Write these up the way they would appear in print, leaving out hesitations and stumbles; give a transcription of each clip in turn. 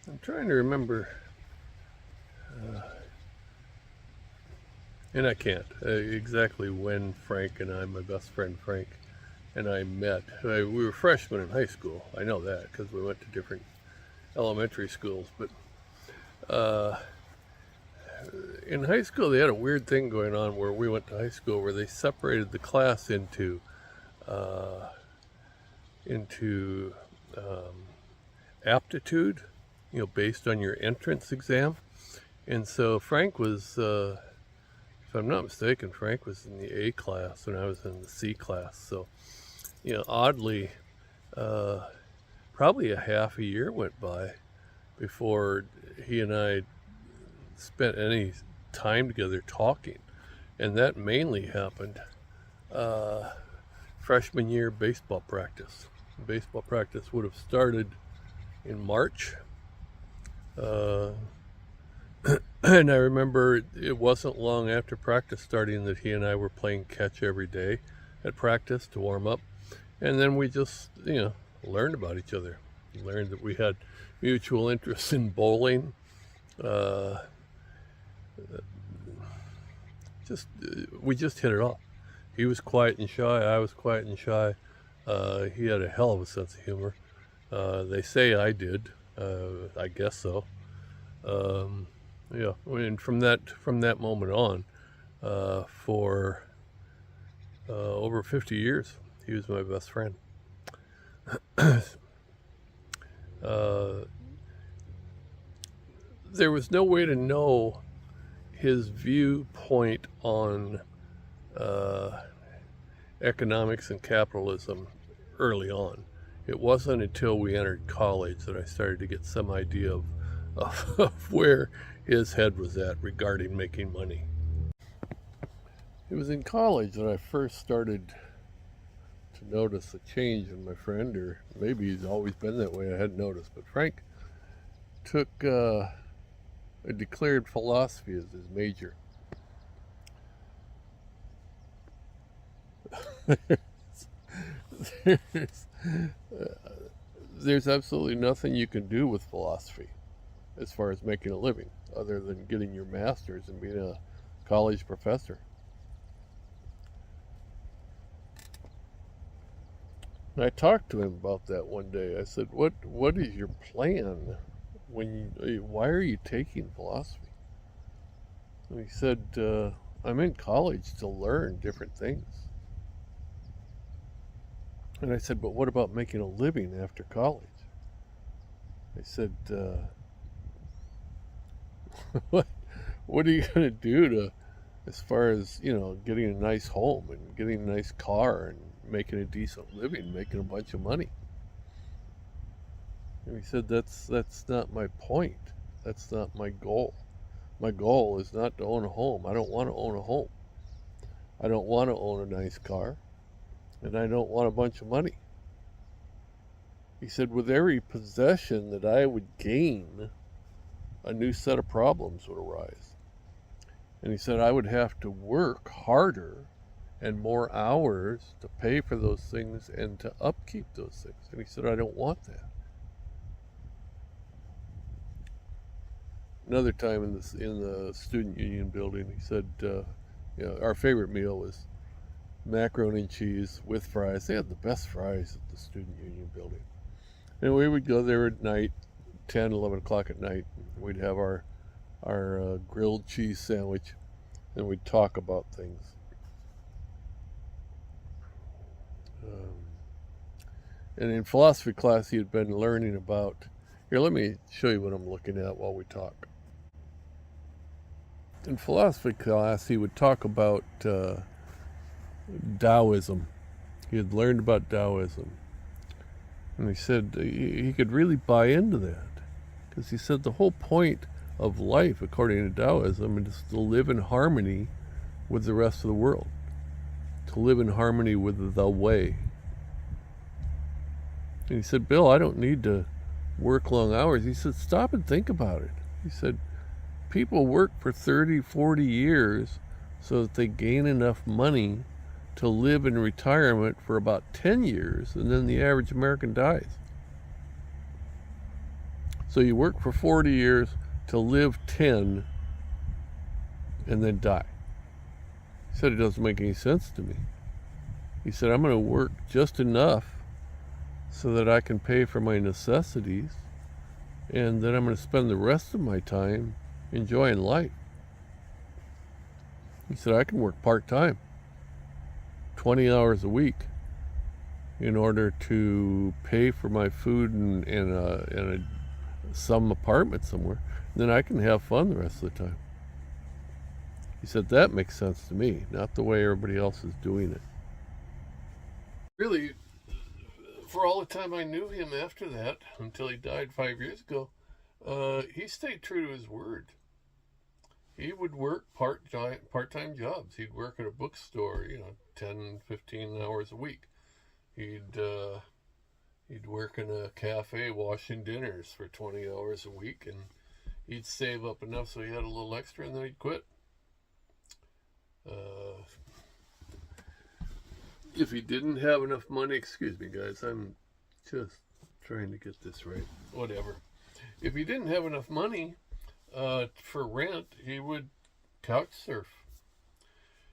I'm trying to remember, and I can't, exactly when Frank and I, my best friend Frank, and I met. We were freshmen in high school. I know that because we went to different elementary schools. But uh, in high school, they had a weird thing going on where we went to high school where they separated the class uh, into aptitude, based on your entrance exam. And so Frank was, if I'm not mistaken, Frank was in the A class and I was in the C class. So, oddly, uh, probably a half a year went by before he and I spent any time together talking. And that mainly happened uh, freshman year baseball practice. Baseball practice would have started in March. Uh, and I remember it wasn't long after practice starting that he and I were playing catch every day at practice to warm up. And then we just, learned about each other. Learned that we had mutual interest in bowling. Uh, we just hit it off. He was quiet and shy. I was quiet and shy. He had a hell of a sense of humor. They say I did. I guess so. Yeah, and from that moment on, for over 50 years, he was my best friend. uh, there was no way to know his viewpoint on uh, economics and capitalism early on. It wasn't until we entered college that I started to get some idea of where his head was at regarding making money. It was in college that I first started to notice a change in my friend, or maybe he's always been that way. I hadn't noticed. But Frank took a declared philosophy as his major. there's, there's absolutely nothing you can do with philosophy as far as making a living other than getting your master's and being a college professor. And I talked to him about that one day. I said, "What is your plan? Why are you taking philosophy?" And he said, "I'm in college to learn different things." And I said, "But what about making a living after college?" I said, "What what are you going to do to, as far as getting a nice home and getting a nice car and making a decent living, making a bunch of money?" And he said, "That's not my point. That's not my goal. My goal is not to own a home. I don't want to own a home. I don't want to own a nice car, and I don't want a bunch of money." He said, "With every possession that I would gain, a new set of problems would arise." And he said, "I would have to work harder and more hours to pay for those things and to upkeep those things." And he said, "I don't want that." Another time in the student union building, he said, our favorite meal was macaroni and cheese with fries. They had the best fries at the student union building. And we would go there at night, 10, 11 o'clock at night. We'd have our grilled cheese sandwich, and we'd talk about things. And in philosophy class, he had been learning about. Here, let me show you what I'm looking at while we talk. In philosophy class, he would talk about Taoism. He had learned about Taoism. And he said he could really buy into that. Because he said the whole point of life, according to Taoism, is to live in harmony with the rest of the world. To live in harmony with the way. And he said, "Bill, I don't need to work long hours." He said, "Stop and think about it." He said, "People work for 30, 40 years so that they gain enough money to live in retirement for about 10 years, and then the average American dies." So you work for 40 years to live 10 and then die. He said it doesn't make any sense to me. He said, I'm going to work just enough so that I can pay for my necessities, and then I'm going to spend the rest of my time enjoying life. He said, I can work part-time, 20 hours a week, in order to pay for my food and some apartment somewhere. And then I can have fun the rest of the time. He said, that makes sense to me, not the way everybody else is doing it. Really, for all the time I knew him after that, until he died 5 years ago, he stayed true to his word. He would work part-time jobs. He'd work at a bookstore, 10, 15 hours a week. He'd work in a cafe washing dinners for 20 hours a week, and he'd save up enough so he had a little extra, and then he'd quit. If he didn't have enough money, excuse me guys, I'm just trying to get this right, whatever. If he didn't have enough money for rent, he would couch surf.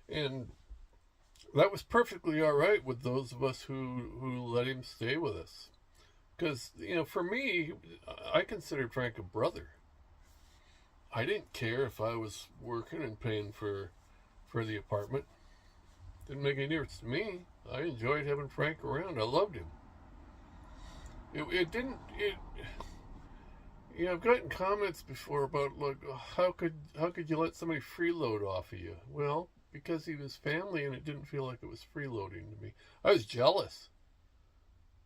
And that was perfectly all right with those of us who let him stay with us. Because, for me, I considered Frank a brother. I didn't care if I was working and paying for the apartment. Didn't make any difference to me. I enjoyed having Frank around. I loved him. I've gotten comments before about, like, how could you let somebody freeload off of you? Well, because he was family, and it didn't feel like it was freeloading to me. I was jealous.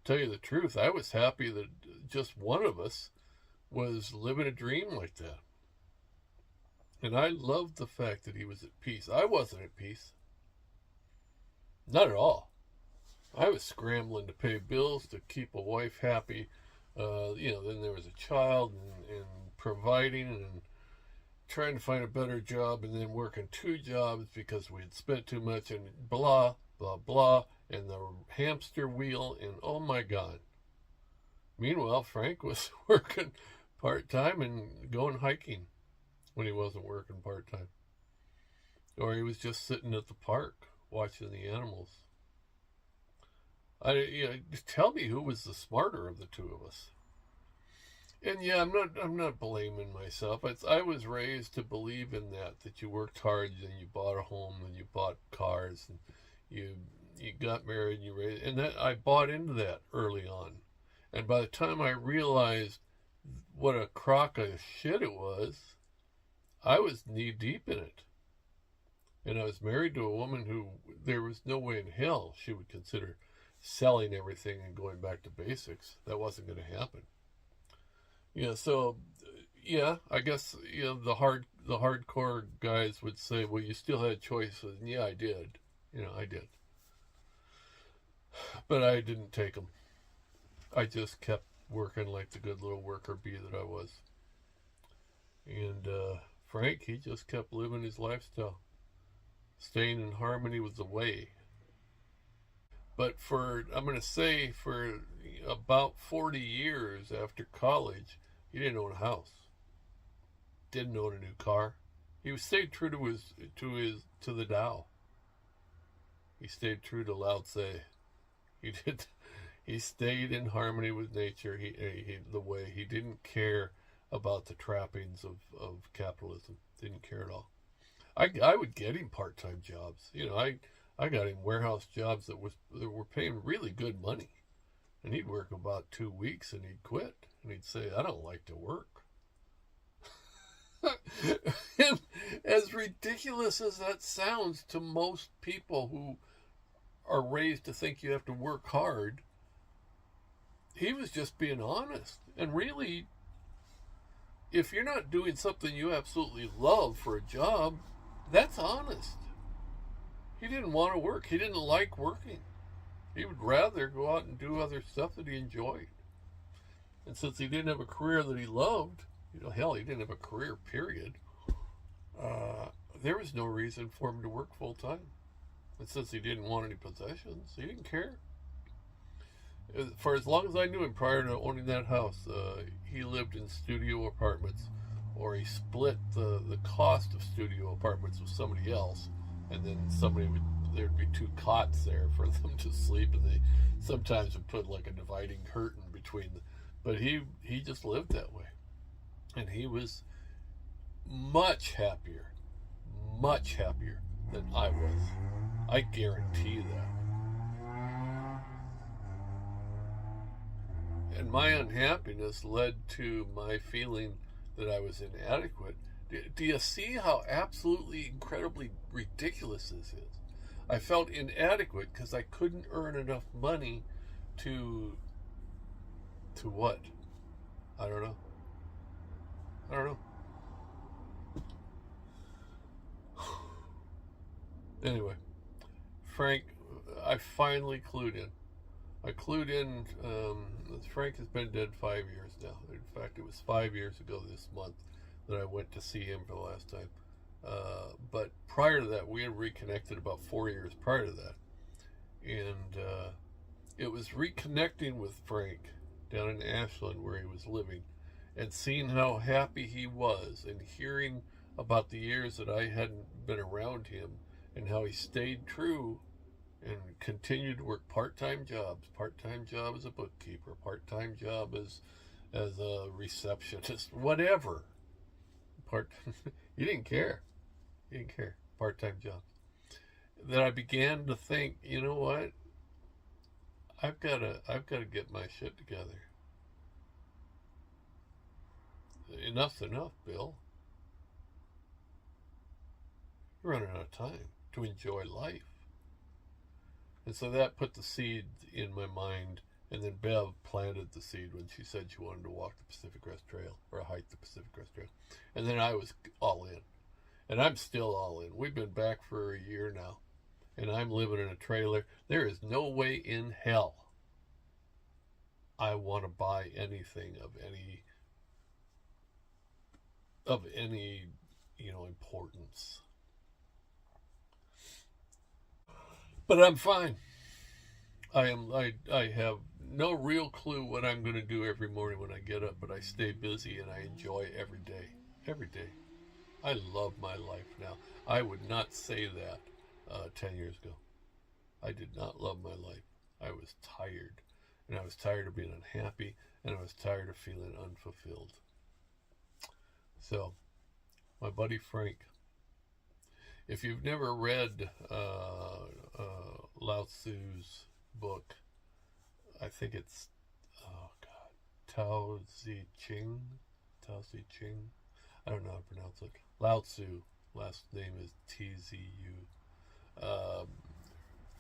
To tell you the truth, I was happy that just one of us was living a dream like that. And I loved the fact that he was at peace. I wasn't at peace. Not at all. I was scrambling to pay bills, to keep a wife happy. Then there was a child, and providing and trying to find a better job, and then working 2 jobs because we had spent too much, and blah, blah, blah, and the hamster wheel, and oh my God. Meanwhile, Frank was working part-time and going hiking when he wasn't working part-time. Or he was just sitting at the park watching the animals. Tell me who was the smarter of the two of us. And yeah, I'm not blaming myself. I was raised to believe in that you worked hard and you bought a home and you bought cars and you got married and you raised, and that I bought into that early on. And by the time I realized what a crock of shit it was, I was knee deep in it. And I was married to a woman who there was no way in hell she would consider selling everything and going back to basics. That wasn't going to happen. I guess the hardcore guys would say, well, you still had choices. And yeah, I did. I did. But I didn't take them. I just kept working like the good little worker bee that I was. And Frank, he just kept living his lifestyle, staying in harmony with the way. But I'm going to say, for about 40 years after college, he didn't own a house. Didn't own a new car. He stayed true to the Tao. He stayed true to Lao Tse. He stayed in harmony with nature. The way he didn't care about the trappings of capitalism. Didn't care at all. I would get him part-time jobs. I got him warehouse jobs that were paying really good money. And he'd work about 2 weeks and he'd quit. And he'd say, I don't like to work. And as ridiculous as that sounds to most people who are raised to think you have to work hard, he was just being honest. And really, if you're not doing something you absolutely love for a job, that's honest. He didn't want to work. He didn't like working. He would rather go out and do other stuff that he enjoyed. And since he didn't have a career that he loved, hell, he didn't have a career, period, there was no reason for him to work full time. And since he didn't want any possessions, he didn't care. For as long as I knew him prior to owning that house, he lived in studio apartments, or he split the cost of studio apartments with somebody else, and then there'd be two cots there for them to sleep, and they sometimes would put like a dividing curtain between the, but he just lived that way, and he was much happier, much happier than I was. I guarantee that. And my unhappiness led to my feeling that I was inadequate. Do you see how absolutely incredibly ridiculous this is? I felt inadequate because I couldn't earn enough money to what? I don't know. I don't know. Anyway, Frank, I finally clued in. I clued in. Frank has been dead 5 years now. In fact, it was 5 years ago this month that I went to see him for the last time. But prior to that, we had reconnected about 4 years prior to that. And it was reconnecting with Frank down in Ashland where he was living and seeing how happy he was and hearing about the years that I hadn't been around him and how he stayed true and continued to work part-time jobs, part-time job as a bookkeeper, part-time job as a receptionist, whatever. He didn't care. He didn't care. Part-time job. That I began to think, you know what? I've got to get my shit together. Enough's enough, Bill. You're running out of time to enjoy life. And so that put the seed in my mind, and then Bev planted the seed when she said she wanted to walk the Pacific Crest Trail, or hike the Pacific Crest Trail. And then I was all in. And I'm still all in. We've been back for a year now, and I'm living in a trailer. There is no way in hell I want to buy anything of any importance. But I'm fine. I have no real clue what I'm going to do every morning when I get up, but I stay busy and I enjoy every day. Every day. I love my life now. I would not say that 10 years ago. I did not love my life. I was tired. And I was tired of being unhappy, and I was tired of feeling unfulfilled. So, my buddy Frank, if you've never read Lao Tzu's book, I think it's, Tao Zi Ching. I don't know how to pronounce it. Lao Tzu, last name is Tzu.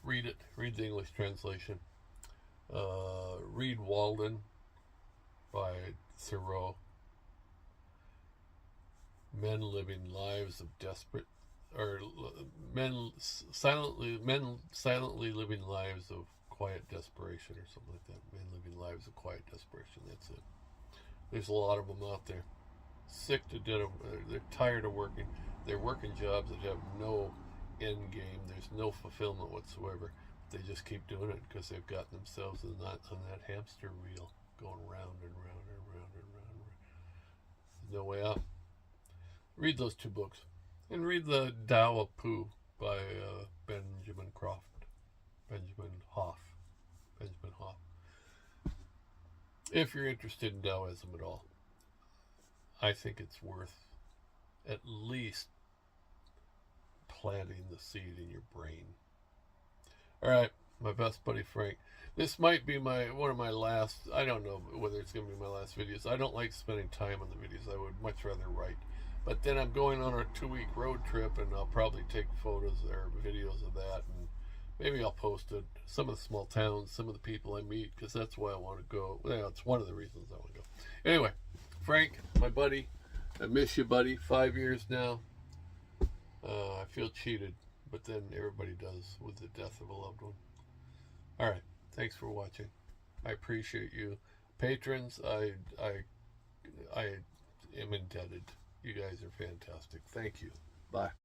Read it. Read the English translation. Read Walden by Thoreau. Men living lives of desperate, or men silently living lives of quiet desperation, or something like that. Men living lives of quiet desperation. That's it. There's a lot of them out there. Sick to death. They're tired of working. They're working jobs that have no end game. There's no fulfillment whatsoever. They just keep doing it because they've gotten themselves on that hamster wheel, going round and round and round and round and round. There's no way out. Read those two books. And read the Tao of Pooh by Benjamin Hoff. If you're interested in Taoism at all, I think it's worth at least planting the seed in your brain. All right, my best buddy Frank. This might be one of my last. I don't know whether it's going to be my last videos. I don't like spending time on the videos. I would much rather write. But then I'm going on a 2-week road trip, and I'll probably take photos or videos of that, and maybe I'll post it. Some of the small towns, some of the people I meet, because that's why I want to go. Well, it's one of the reasons I want to go. Anyway, Frank, my buddy, I miss you, buddy. 5 years now. I feel cheated, but then everybody does with the death of a loved one. All right, thanks for watching. I appreciate you, patrons. I am indebted. You guys are fantastic. Thank you. Bye.